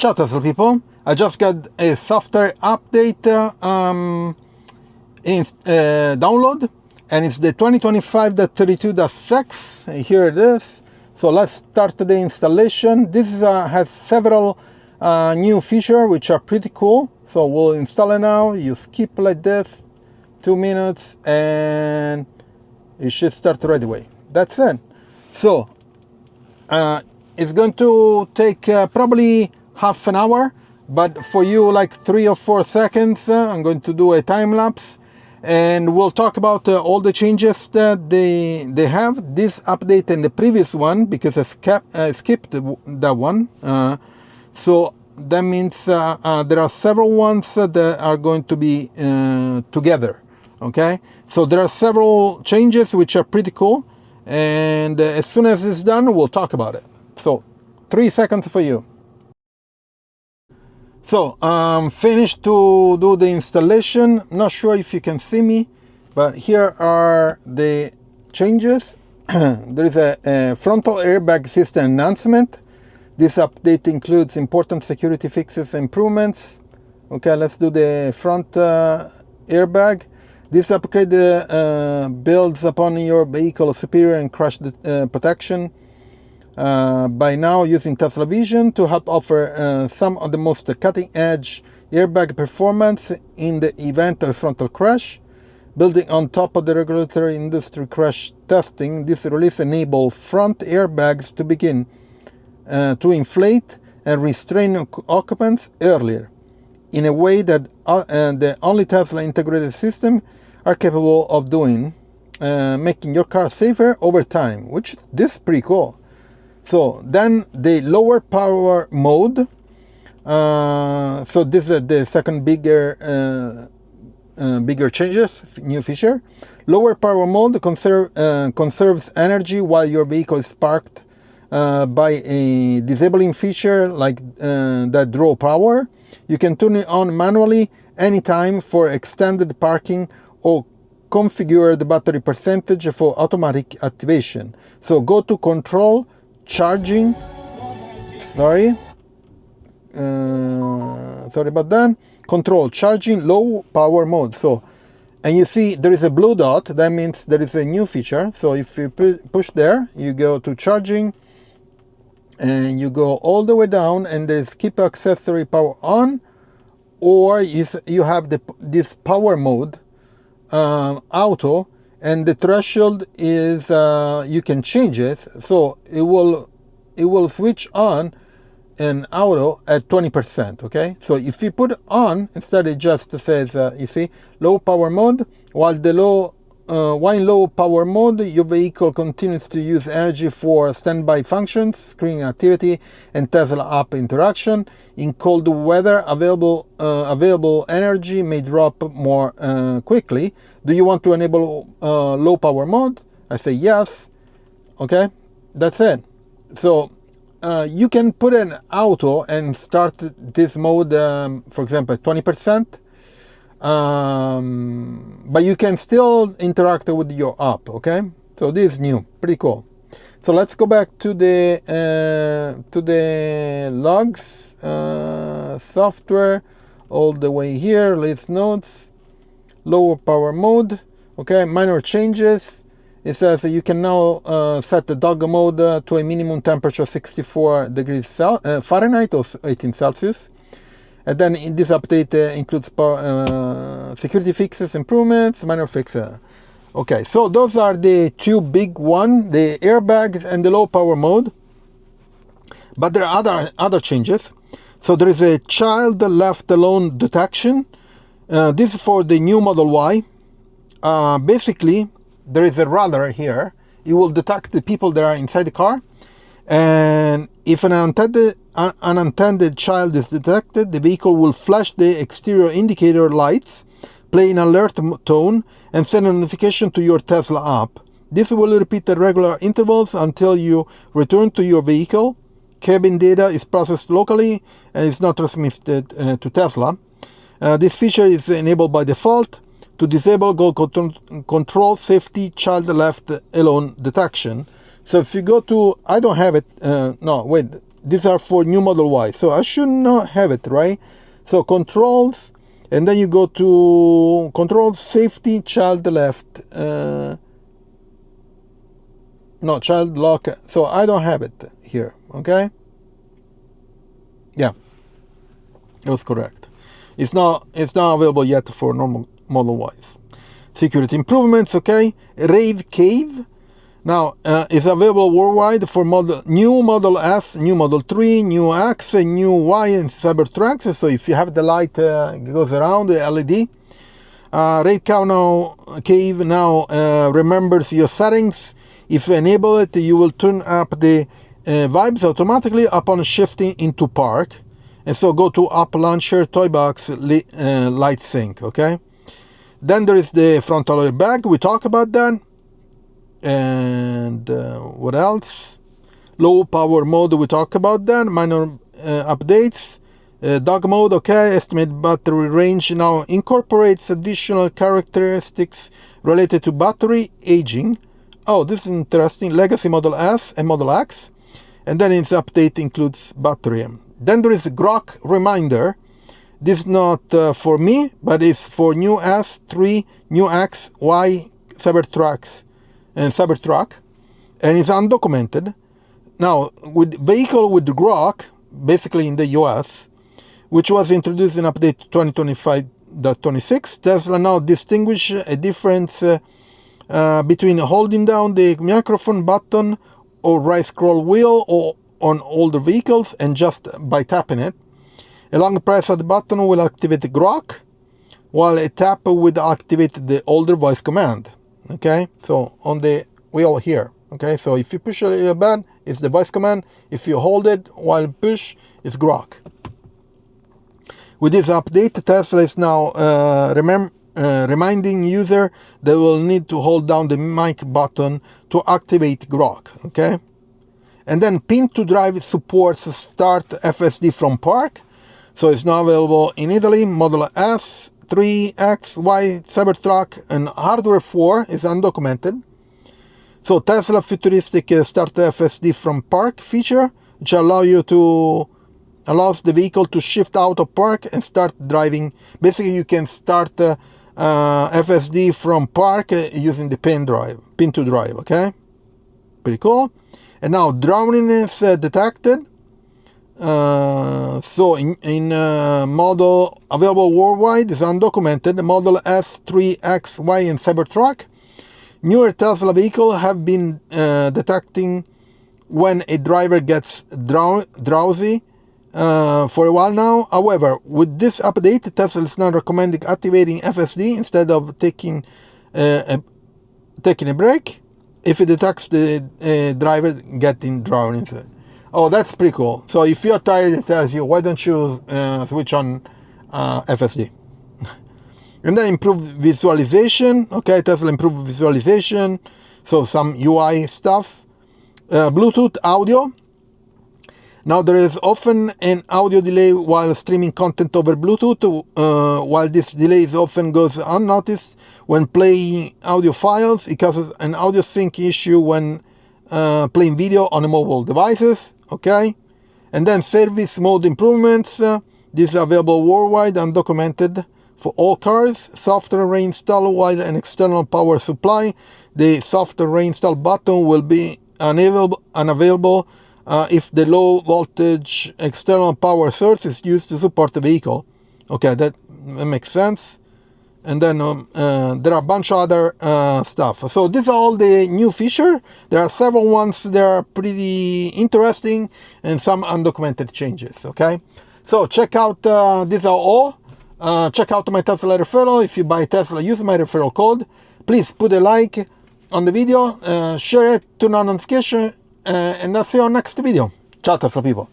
Ciao Tesla people, I just got a software update download, and it's the 2025.32.6. Here it is. So let's start the installation. This has several new features which are pretty cool. So we'll install it now. You skip like this, 2 minutes, and it should start right away. That's it. So it's going to take probably half an hour, but for you like 3 or 4 seconds. I'm going to do a time lapse, and we'll talk about all the changes that they have, this update and the previous one, because I skipped that one. So that means there are several ones that are going to be together. Okay, so there are several changes which are pretty cool, and as soon as it's done, we'll talk about it. So 3 seconds for you. So I'm finished to do the installation. Not sure if you can see me, but here are the changes. There is a frontal airbag system announcement. This update includes important security fixes and improvements. Okay, let's do the front airbag. This upgrade builds upon your vehicle's superior and crash protection by now using Tesla Vision to help offer some of the most cutting-edge airbag performance in the event of a frontal crash. Building on top of the regulatory industry crash testing, this release enables front airbags to begin to inflate and restrain occupants earlier in a way that the only Tesla integrated system are capable of doing, making your car safer over time, which this is pretty cool. So then the lower power mode. So this is the second bigger changes, new feature. Lower power mode conserves energy while your vehicle is parked by a disabling feature like that draw power. You can turn it on manually anytime for extended parking, or configure the battery percentage for automatic activation. So go to control, charging, sorry about that, control, charging, low power mode. So, and you see there is a blue dot, that means there is a new feature. So if you push there, you go to charging, and you go all the way down, and there is keep accessory power on, or you have this power mode, auto, and the threshold is you can change it, so it will switch on in auto at 20%. Okay, so if you put it on, instead it just says you see low power mode. While in low power mode, your vehicle continues to use energy for standby functions, screen activity, and Tesla app interaction. In cold weather, available energy may drop more quickly. Do you want to enable low power mode? I say yes. Okay, that's it. So you can put an auto and start this mode, for example, 20%. But you can still interact with your app. Okay, so this is new, pretty cool. So let's go back to the logs, software, all the way here. List notes, lower power mode. Okay, minor changes. It says that you can now set the dog mode to a minimum temperature 64 degrees Fahrenheit or 18 Celsius. And then in this update includes security fixes, improvements, minor fixes. Okay, so those are the two big ones, the airbags and the low power mode. But there are other changes. So there is a child left alone detection. This is for the new Model Y. Basically, there is a radar here. It will detect the people that are inside the car. And if an unintended child is detected, the vehicle will flash the exterior indicator lights, play an alert tone, and send a notification to your Tesla app. This will repeat at regular intervals until you return to your vehicle. Cabin data is processed locally and is not transmitted to Tesla. This feature is enabled by default. To disable, go control safety child left alone detection. So if you go to, I don't have it, no, wait, These are for new Model Y. So I should not have it, right? So controls, and then you go to controls, safety, child left. No, child lock. So I don't have it here, okay? Yeah, it was correct. It's not available yet for normal Model Ys. Security improvements, okay? Rave Cave. Now, it's available worldwide for new Model S, new Model 3, new X, new Y, and Cybertrucks. So if you have the light goes around, the LED. Rave Cave now remembers your settings. If you enable it, you will turn up the vibes automatically upon shifting into park. And so go to App Launcher, Toy Box, Light Sync, okay? Then there is the Frontal AirBag. We talk about that. And what else? Low power mode, we talk about that. Minor updates. Dog mode, okay. Estimated battery range now incorporates additional characteristics related to battery aging. Oh, this is interesting. Legacy Model S and Model X. And then its update includes battery. Then there is a Grok reminder. This is not for me, but it's for new S, 3, new X, Y, Cybertruck, and it's undocumented. Now, with vehicle with Grok, basically in the US, which was introduced in update 2025.26, Tesla now distinguish a difference between holding down the microphone button or right scroll wheel or on older vehicles and just by tapping it. A long press of the button will activate the Grok, while a tap will activate the older voice command. Okay, so on the wheel here. Okay, so if you push a little bit, it's the voice command. If you hold it while push, it's Grok. With this update, Tesla is now reminding user they will need to hold down the mic button to activate Grok. Okay, and then Pin to Drive supports Start FSD from park. So it's now available in Italy. Model S, 3, X, Y, Cybertruck, and hardware 4 is undocumented. So Tesla futuristic Start FSD from park feature, which allows the vehicle to shift out of park and start driving. Basically, you can start FSD from park using the pin to drive. Okay, pretty cool. And now Drowsiness Detected. So in model available worldwide is undocumented. Model S, 3, X, Y, and Cybertruck. Newer Tesla vehicles have been detecting when a driver gets drowsy for a while now. However, with this update, Tesla is now recommending activating FSD instead of taking a break if it detects the driver getting drowning. Oh, that's pretty cool. So if you're tired, it tells you, why don't you switch on FSD? And then improve visualization. Okay, Tesla improved visualization. So some UI stuff. Bluetooth audio. Now there is often an audio delay while streaming content over Bluetooth. While this delay often goes unnoticed when playing audio files, it causes an audio sync issue when playing video on mobile devices. Okay, and then service mode improvements. This is available worldwide and documented for all cars. Software reinstall while an external power supply. The software reinstall button will be unavailable if the low voltage external power source is used to support the vehicle. Okay, that makes sense. And then there are a bunch of other stuff. So these are all the new features. There are several ones that are pretty interesting and some undocumented changes. Okay, so check out, these are all. Check out my Tesla referral. If you buy Tesla, use my referral code. Please put a like on the video, share it, turn on notification, and I'll see you on next video. Ciao Tesla people.